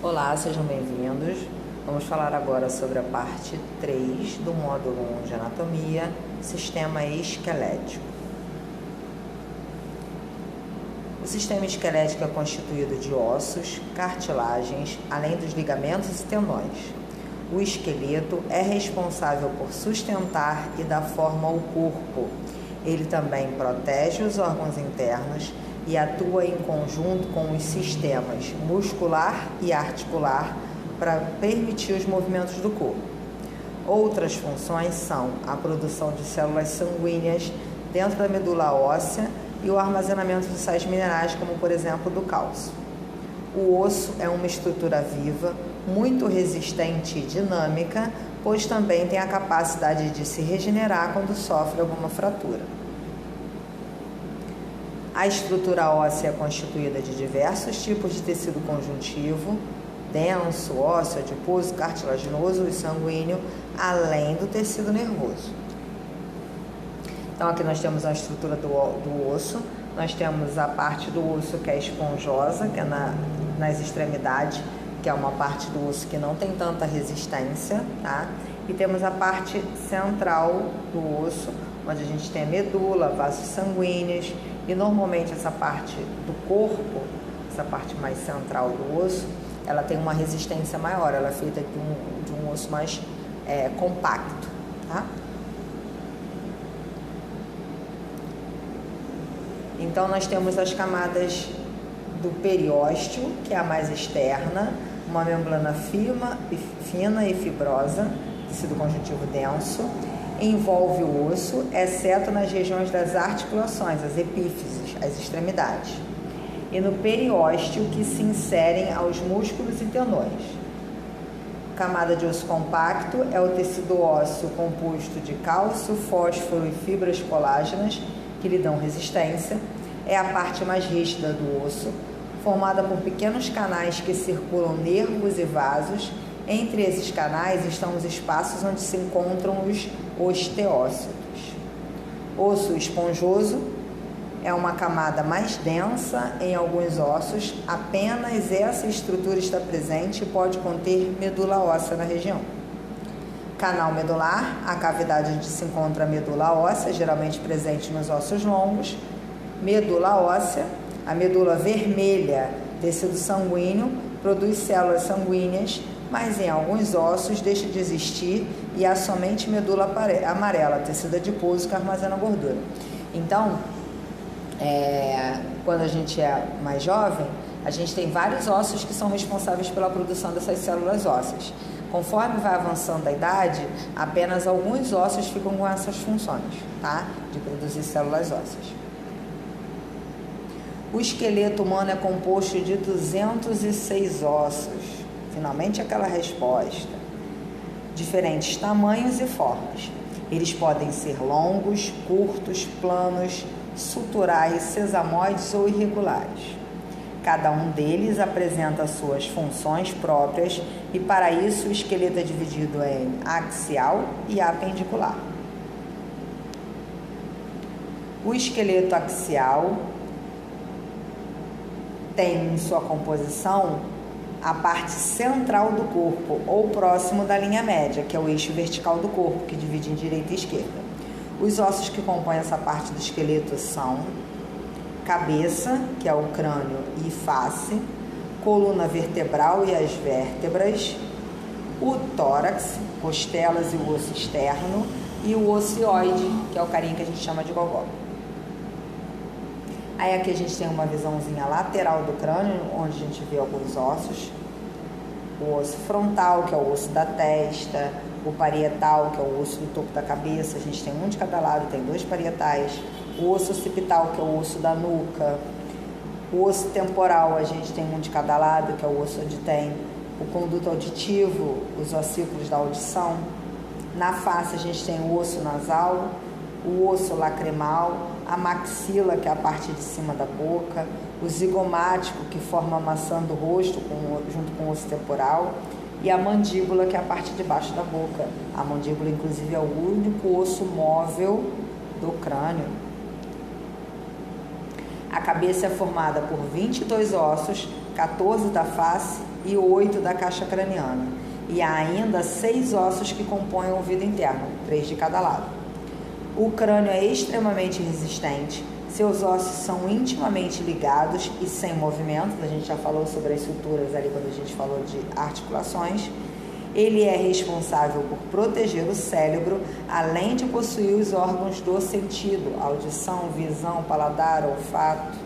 Olá, sejam bem-vindos. Vamos falar agora sobre a parte 3 do módulo 1 de anatomia, sistema esquelético. O sistema esquelético é constituído de ossos, cartilagens, além dos ligamentos e tendões. O esqueleto é responsável por sustentar e dar forma ao corpo. Ele também protege os órgãos internos e atua em conjunto com os sistemas muscular e articular para permitir os movimentos do corpo. Outras funções são a produção de células sanguíneas dentro da medula óssea e o armazenamento de sais minerais, como por exemplo do cálcio. O osso é uma estrutura viva, muito resistente e dinâmica, pois também tem a capacidade de se regenerar quando sofre alguma fratura. A estrutura óssea é constituída de diversos tipos de tecido conjuntivo, denso, ósseo, adiposo, cartilaginoso e sanguíneo, além do tecido nervoso. Então aqui nós temos a estrutura do osso, nós temos a parte do osso que é esponjosa, que é nas extremidades, que é uma parte do osso que não tem tanta resistência, tá? E temos a parte central do osso, onde a gente tem a medula, vasos sanguíneos, e normalmente essa parte do corpo, essa parte mais central do osso, ela tem uma resistência maior, ela é feita de um osso mais compacto, tá? Então nós temos as camadas do periósteo, que é a mais externa, uma membrana fina e fibrosa, tecido conjuntivo denso, envolve o osso, exceto nas regiões das articulações, as epífises, as extremidades, e no periósteo, que se inserem aos músculos e tendões. Camada de osso compacto é o tecido ósseo composto de cálcio, fósforo e fibras colágenas, que lhe dão resistência. É a parte mais rígida do osso, formada por pequenos canais que circulam nervos e vasos. Entre esses canais estão os espaços onde se encontram os osteócitos. Osso esponjoso é uma camada mais densa em alguns ossos. Apenas essa estrutura está presente e pode conter medula óssea na região. Canal medular, a cavidade onde se encontra a medula óssea, geralmente presente nos ossos longos. Medula óssea, a medula vermelha, tecido sanguíneo, produz células sanguíneas, mas em alguns ossos deixa de existir e há somente medula amarela, tecido adiposo, que armazena gordura. Então, quando a gente é mais jovem, a gente tem vários ossos que são responsáveis pela produção dessas células ósseas. Conforme vai avançando a idade, apenas alguns ossos ficam com essas funções, tá? De produzir células ósseas. O esqueleto humano é composto de 206 ossos. Finalmente aquela resposta. Diferentes tamanhos e formas. Eles podem ser longos, curtos, planos, suturais, sesamoides ou irregulares. Cada um deles apresenta suas funções próprias e, para isso, o esqueleto é dividido em axial e apendicular. O esqueleto axial tem em sua composição a parte central do corpo, ou próximo da linha média, que é o eixo vertical do corpo, que divide em direita e esquerda. Os ossos que compõem essa parte do esqueleto são cabeça, que é o crânio e face, coluna vertebral e as vértebras, o tórax, costelas e o osso externo, e o ocioide, que é o carinha que a gente chama de gogó. Aí aqui a gente tem uma visãozinha lateral do crânio, onde a gente vê alguns ossos. O osso frontal, que é o osso da testa, o parietal, que é o osso do topo da cabeça, a gente tem um de cada lado, tem dois parietais. O osso occipital, que é o osso da nuca. O osso temporal, a gente tem um de cada lado, que é o osso onde tem o conduto auditivo, os ossículos da audição. Na face a gente tem o osso nasal, o osso lacrimal, a maxila, que é a parte de cima da boca, o zigomático, que forma a maçã do rosto junto com o osso temporal, e a mandíbula, que é a parte de baixo da boca. A mandíbula, inclusive, é o único osso móvel do crânio. A cabeça é formada por 22 ossos, 14 da face e 8 da caixa craniana. E há ainda 6 ossos que compõem o ouvido interno, 3 de cada lado. O crânio é extremamente resistente, seus ossos são intimamente ligados e sem movimento. A gente já falou sobre as suturas ali quando a gente falou de articulações. Ele é responsável por proteger o cérebro, além de possuir os órgãos do sentido, audição, visão, paladar, olfato.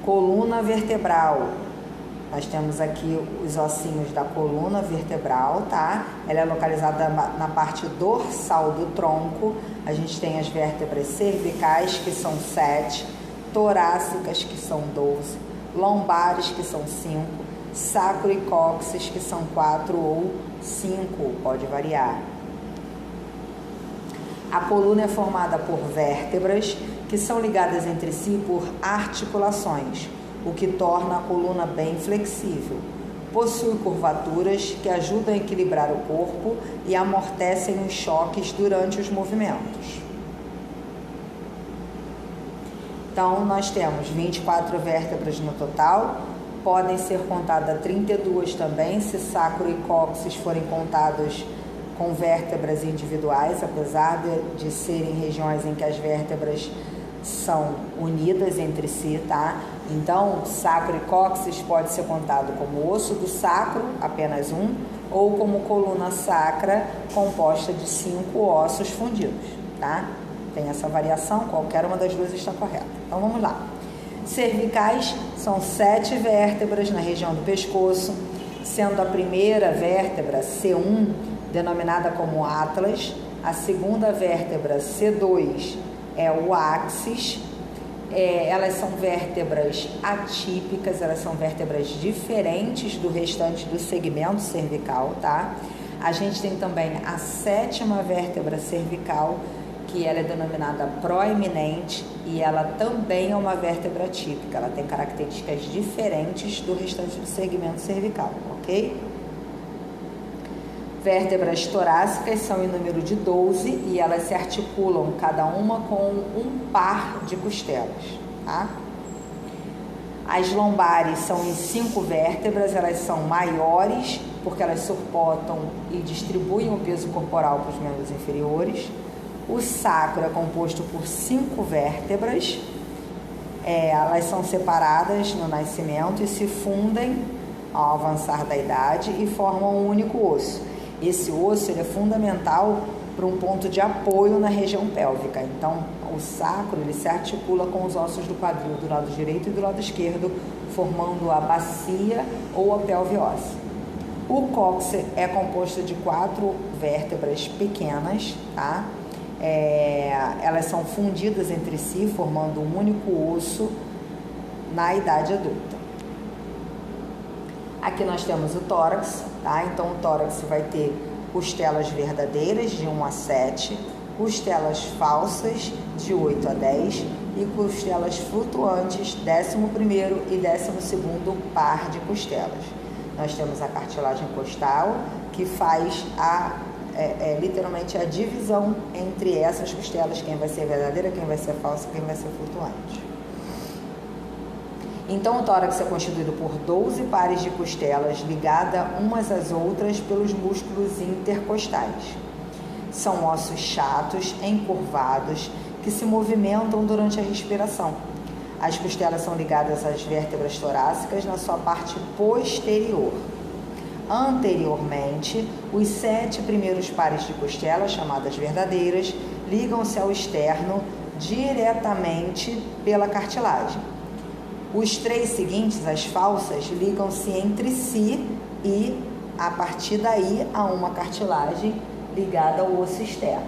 Coluna vertebral. Nós temos aqui os ossinhos da coluna vertebral, tá? Ela é localizada na parte dorsal do tronco. A gente tem as vértebras cervicais, que são 7, torácicas, que são 12, lombares, que são 5, sacro e cóccix, que são 4 ou 5, pode variar. A coluna é formada por vértebras que são ligadas entre si por articulações, o que torna a coluna bem flexível. Possui curvaturas que ajudam a equilibrar o corpo e amortecem os choques durante os movimentos. Então, nós temos 24 vértebras no total, podem ser contadas 32 também, se sacro e cóccix forem contados com vértebras individuais, apesar de serem regiões em que as vértebras são unidas entre si, tá? Então, sacro e cóccix pode ser contado como osso do sacro, apenas um, ou como coluna sacra, composta de 5 ossos fundidos, tá? Tem essa variação, qualquer uma das duas está correta. Então, vamos lá. Cervicais são 7 vértebras na região do pescoço, sendo a primeira vértebra C1, denominada como Atlas, a segunda vértebra C2 é o axis. Elas são vértebras atípicas, elas são vértebras diferentes do restante do segmento cervical, tá? A gente tem também a 7ª vértebra cervical, que ela é denominada proeminente, e ela também é uma vértebra típica, ela tem características diferentes do restante do segmento cervical, ok? Vértebras torácicas são em número de 12 e elas se articulam cada uma com um par de costelas, tá? As lombares são em 5 vértebras, elas são maiores porque elas suportam e distribuem o peso corporal para os membros inferiores. O sacro é composto por 5 vértebras, elas são separadas no nascimento e se fundem ao avançar da idade e formam um único osso. Esse osso ele é fundamental para um ponto de apoio na região pélvica. Então, o sacro ele se articula com os ossos do quadril do lado direito e do lado esquerdo, formando a bacia ou a pelve óssea. O cóccix é composto de 4 vértebras pequenas, tá? Elas são fundidas entre si, formando um único osso na idade adulta. Aqui nós temos o tórax, tá? Então, o tórax vai ter costelas verdadeiras de 1 a 7, costelas falsas de 8 a 10 e costelas flutuantes, 11º e 12º par de costelas. Nós temos a cartilagem costal, que faz literalmente a divisão entre essas costelas, quem vai ser verdadeira, quem vai ser falsa, quem vai ser flutuante. Então, o tórax é constituído por 12 pares de costelas ligadas umas às outras pelos músculos intercostais. São ossos chatos, encurvados, que se movimentam durante a respiração. As costelas são ligadas às vértebras torácicas na sua parte posterior. Anteriormente, os 7 primeiros pares de costelas, chamadas verdadeiras, ligam-se ao externo diretamente pela cartilagem. Os 3 seguintes, as falsas, ligam-se entre si e, a partir daí, há uma cartilagem ligada ao osso externo.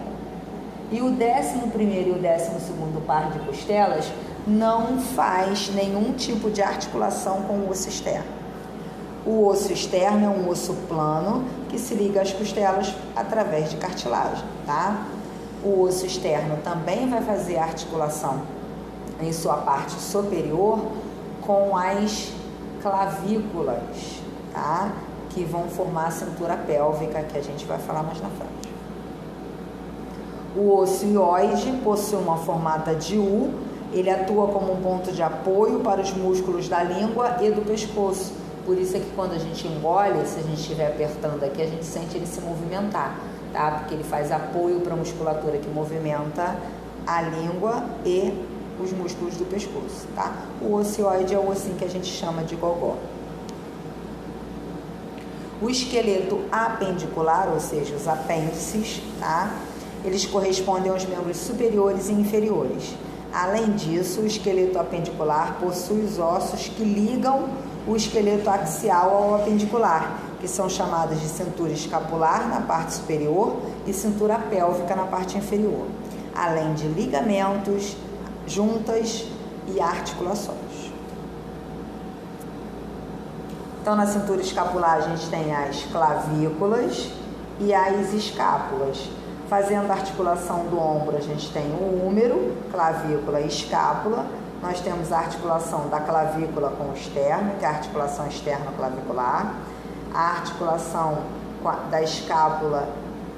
E o 11º e o 12º par de costelas não faz nenhum tipo de articulação com o osso externo. O osso externo é um osso plano que se liga às costelas através de cartilagem, tá? O osso externo também vai fazer articulação em sua parte superior com as clavículas, tá? Que vão formar a cintura pélvica, que a gente vai falar mais na frente. O osso hioide possui uma formata de U Ele atua como um ponto de apoio para os músculos da língua e do pescoço. Por isso é que quando a gente engole, se a gente estiver apertando aqui, a gente sente ele se movimentar, tá? Porque ele faz apoio para a musculatura que movimenta a língua e os músculos do pescoço, tá? O ocioide é o ossinho que a gente chama de gogó. O esqueleto apendicular, ou seja, os apêndices, tá? Eles correspondem aos membros superiores e inferiores. Além disso, o esqueleto apendicular possui os ossos que ligam o esqueleto axial ao apendicular, que são chamados de cintura escapular na parte superior e cintura pélvica na parte inferior, além de ligamentos, juntas e articulações. Então, na cintura escapular, a gente tem as clavículas e as escápulas. Fazendo a articulação do ombro, a gente tem o úmero, clavícula e escápula. Nós temos a articulação da clavícula com o externo, que é a articulação externo-clavicular. A articulação da escápula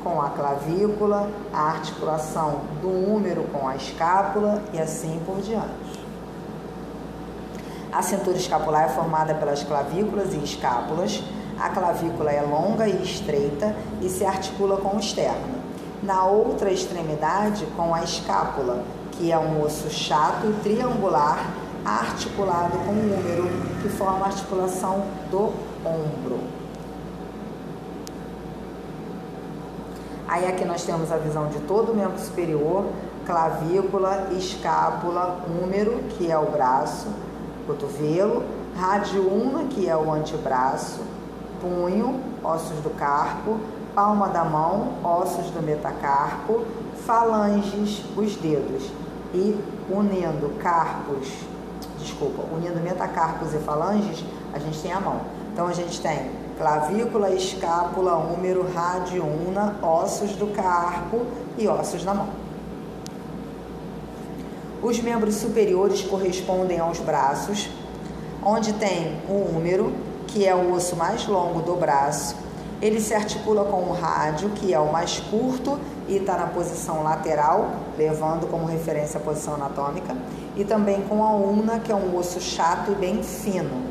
com a clavícula, a articulação do úmero com a escápula e assim por diante. A cintura escapular é formada pelas clavículas e escápulas. A clavícula é longa e estreita e se articula com o externo. Na outra extremidade, com a escápula, que é um osso chato e triangular, articulado com o úmero, que forma a articulação do ombro. Aí aqui nós temos a visão de todo o membro superior, clavícula, escápula, úmero, que é o braço, cotovelo, radiúna, que é o antebraço, punho, ossos do carpo, palma da mão, ossos do metacarpo, falanges, os dedos. E unindo metacarpos e falanges, a gente tem a mão. Então a gente tem clavícula, escápula, úmero, radiúna, ossos do carpo e ossos da mão. Os membros superiores correspondem aos braços, onde tem o úmero, que é o osso mais longo do braço. Ele se articula com o rádio, que é o mais curto e está na posição lateral, levando como referência a posição anatômica, e também com a ulna, que é um osso chato e bem fino.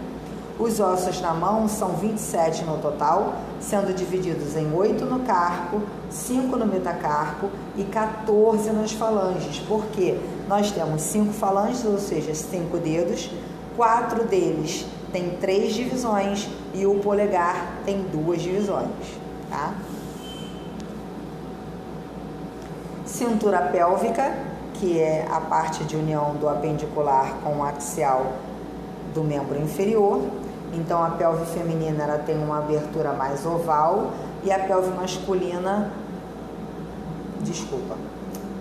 Os ossos na mão são 27 no total, sendo divididos em 8 no carpo, 5 no metacarpo e 14 nas falanges, porque nós temos 5 falanges, ou seja, 5 dedos, 4 deles tem 3 divisões e o polegar tem 2 divisões, tá? Cintura pélvica, que é a parte de união do apendicular com o axial do membro inferior. Então, a pelve feminina ela tem uma abertura mais oval e a pelve masculina,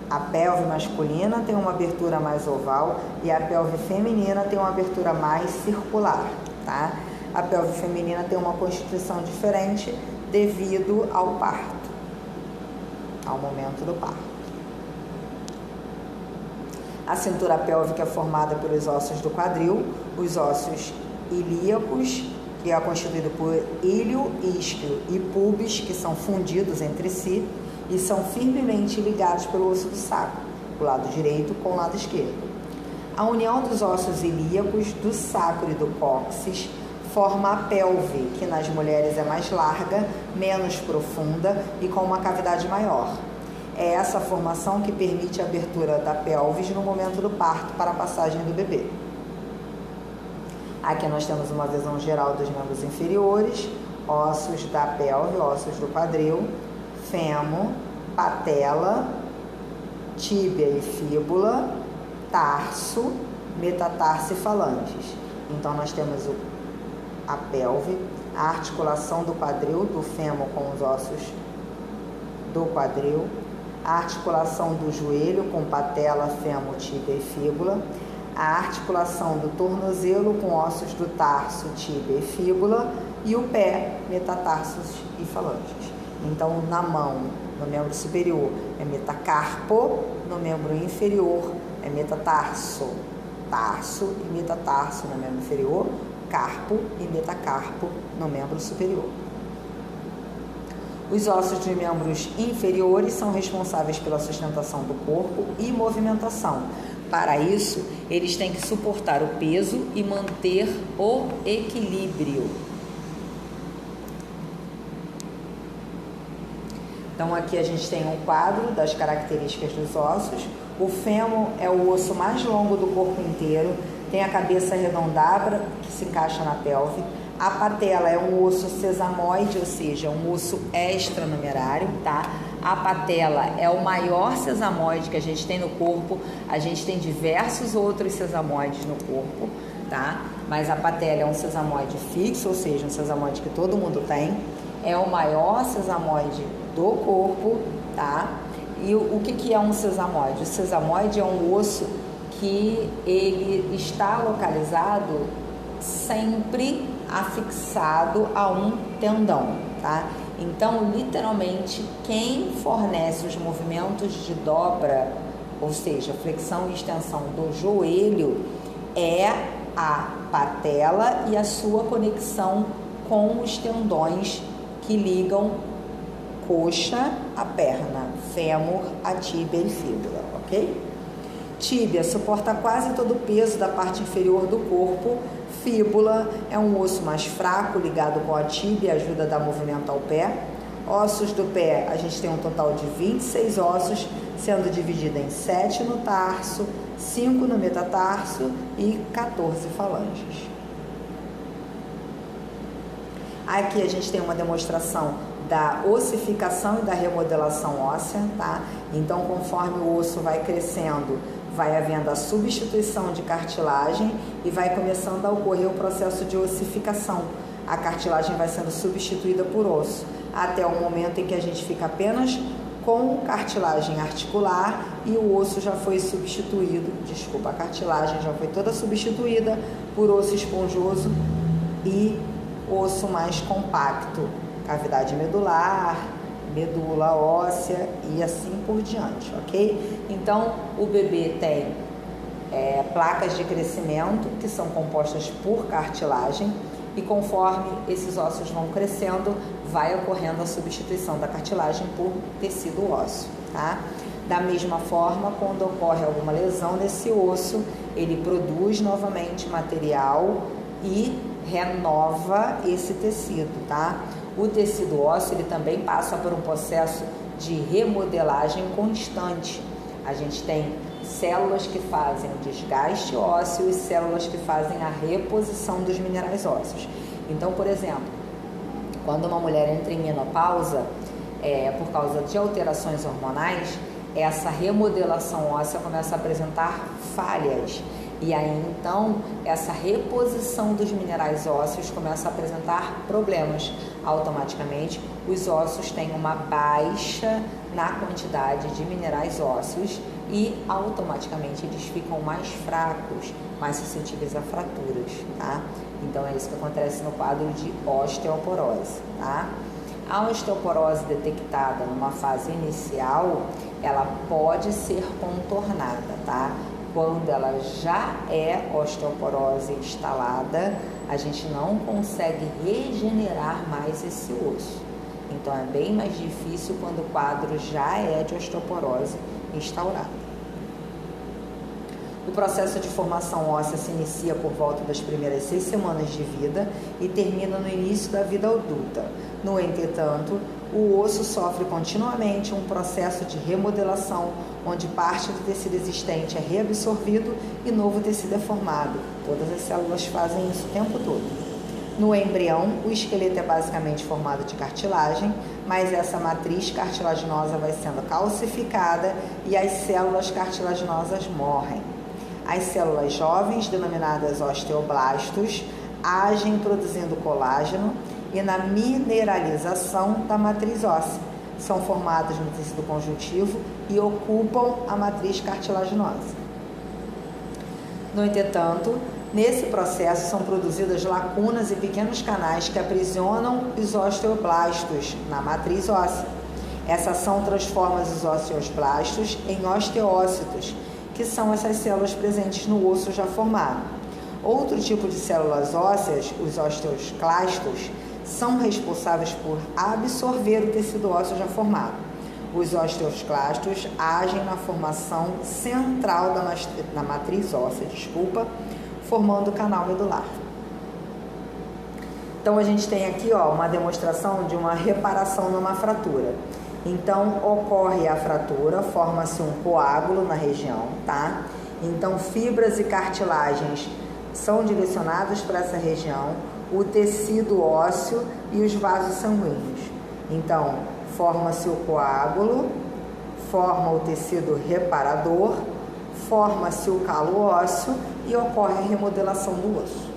a pelve masculina tem uma abertura mais oval e a pelve feminina tem uma abertura mais circular, tá? A pelve feminina tem uma constituição diferente devido ao parto, ao momento do parto. A cintura pélvica é formada pelos ossos do quadril, os ossos ilíacos, que é constituído por íleo, isquio e pubis, que são fundidos entre si e são firmemente ligados pelo osso do sacro, o lado direito com o lado esquerdo. A união dos ossos ilíacos, do sacro e do cóccix forma a pelve, que nas mulheres é mais larga, menos profunda e com uma cavidade maior. É essa formação que permite a abertura da pelvis no momento do parto para a passagem do bebê. Aqui nós temos uma visão geral dos membros inferiores, ossos da pelve, ossos do quadril, fêmur, patela, tíbia e fíbula, tarso, metatarso e falanges. Então nós temos a pelve, a articulação do quadril, do fêmur com os ossos do quadril, a articulação do joelho com patela, fêmur, tíbia e fíbula, a articulação do tornozelo com ossos do tarso, tíbia e fíbula e o pé, metatarsos e falanges. Então, na mão, no membro superior, é metacarpo, no membro inferior é metatarso, tarso e metatarso no membro inferior, carpo e metacarpo no membro superior. Os ossos dos membros inferiores são responsáveis pela sustentação do corpo e movimentação, Para isso, eles têm que suportar o peso e manter o equilíbrio. Então aqui a gente tem um quadro das características dos ossos. O fêmur é o osso mais longo do corpo inteiro, tem a cabeça arredondada que se encaixa na pelve. A patela é um osso sesamoide, ou seja, um osso extranumerário, tá? A patela é o maior sesamoide que a gente tem no corpo. A gente tem diversos outros sesamoides no corpo, tá? Mas a patela é um sesamoide fixo, ou seja, um sesamoide que todo mundo tem. É o maior sesamoide do corpo, tá? E o que é um sesamoide? O sesamoide é um osso que ele está localizado sempre afixado a um tendão, tá? Então, literalmente, quem fornece os movimentos de dobra, ou seja, flexão e extensão do joelho, é a patela e a sua conexão com os tendões que ligam coxa à perna, fêmur, a tíbia e fíbula, ok? Tíbia suporta quase todo o peso da parte inferior do corpo. Fíbula é um osso mais fraco ligado com a tíbia, ajuda a dar movimento ao pé. Ossos do pé, a gente tem um total de 26 ossos, sendo dividido em 7 no tarso, 5 no metatarso e 14 falanges. Aqui a gente tem uma demonstração da ossificação e da remodelação óssea, tá? Então, conforme o osso vai crescendo, vai havendo a substituição de cartilagem e vai começando a ocorrer o processo de ossificação. A cartilagem vai sendo substituída por osso, até o momento em que a gente fica apenas com cartilagem articular e o osso já foi substituído, a cartilagem já foi toda substituída por osso esponjoso e osso mais compacto, cavidade medular, medula óssea e assim por diante, ok? Então, o bebê tem placas de crescimento que são compostas por cartilagem e conforme esses ossos vão crescendo, vai ocorrendo a substituição da cartilagem por tecido ósseo, tá? Da mesma forma, quando ocorre alguma lesão nesse osso, ele produz novamente material e renova esse tecido, tá? O tecido ósseo, ele também passa por um processo de remodelagem constante. A gente tem células que fazem o desgaste ósseo e células que fazem a reposição dos minerais ósseos. Então, por exemplo, quando uma mulher entra em menopausa, por causa de alterações hormonais, essa remodelação óssea começa a apresentar falhas. E aí, então, essa reposição dos minerais ósseos começa a apresentar problemas. Automaticamente, os ossos têm uma baixa na quantidade de minerais ósseos e automaticamente eles ficam mais fracos, mais suscetíveis a fraturas, tá? Então, é isso que acontece no quadro de osteoporose, tá? A osteoporose detectada numa fase inicial, ela pode ser contornada, tá? Quando ela já é osteoporose instalada, a gente não consegue regenerar mais esse osso. Então, é bem mais difícil quando o quadro já é de osteoporose instaurada. O processo de formação óssea se inicia por volta das primeiras 6 semanas de vida e termina no início da vida adulta. No entretanto, o osso sofre continuamente um processo de remodelação, onde parte do tecido existente é reabsorvido e novo tecido é formado. Todas as células fazem isso o tempo todo. No embrião, o esqueleto é basicamente formado de cartilagem, mas essa matriz cartilaginosa vai sendo calcificada e as células cartilaginosas morrem. As células jovens, denominadas osteoblastos, agem produzindo colágeno e na mineralização da matriz óssea. São formadas no tecido conjuntivo e ocupam a matriz cartilaginosa. No entretanto, nesse processo são produzidas lacunas e pequenos canais que aprisionam os osteoblastos na matriz óssea. Essa ação transforma os osteoblastos em osteócitos, que são essas células presentes no osso já formado. Outro tipo de células ósseas, os osteoclastos, são responsáveis por absorver o tecido ósseo já formado. Os osteoclastos agem na formação central da matriz óssea, formando o canal medular. Então, a gente tem aqui uma demonstração de uma reparação numa fratura. Então, ocorre a fratura, forma-se um coágulo na região, tá? Então, fibras e cartilagens são direcionados para essa região, o tecido ósseo e os vasos sanguíneos. Então, forma-se o coágulo, forma o tecido reparador, forma-se o calo ósseo e ocorre a remodelação do osso.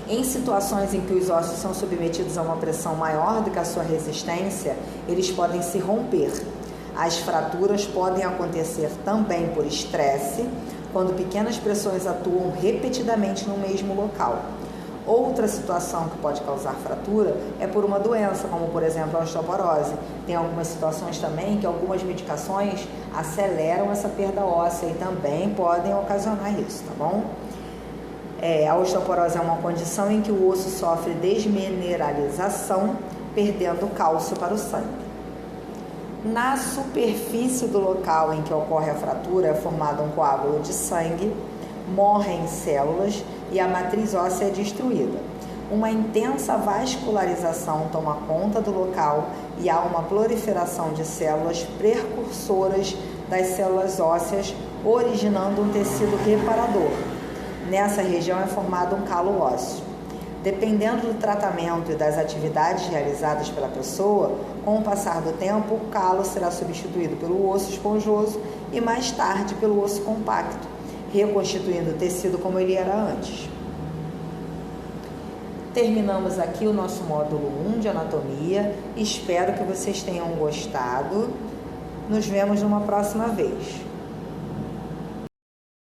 Em situações em que os ossos são submetidos a uma pressão maior do que a sua resistência, eles podem se romper. As fraturas podem acontecer também por estresse, quando pequenas pressões atuam repetidamente no mesmo local. Outra situação que pode causar fratura é por uma doença, como por exemplo a osteoporose. Tem algumas situações também que algumas medicações aceleram essa perda óssea e também podem ocasionar isso, tá bom? A osteoporose é uma condição em que o osso sofre desmineralização, perdendo cálcio para o sangue. Na superfície do local em que ocorre a fratura é formado um coágulo de sangue, morrem células e a matriz óssea é destruída. Uma intensa vascularização toma conta do local e há uma proliferação de células precursoras das células ósseas, originando um tecido reparador. Nessa região é formado um calo ósseo. Dependendo do tratamento e das atividades realizadas pela pessoa, com o passar do tempo, o calo será substituído pelo osso esponjoso e mais tarde pelo osso compacto, reconstituindo o tecido como ele era antes. Terminamos aqui o nosso módulo 1 de anatomia. Espero que vocês tenham gostado. Nos vemos numa próxima vez.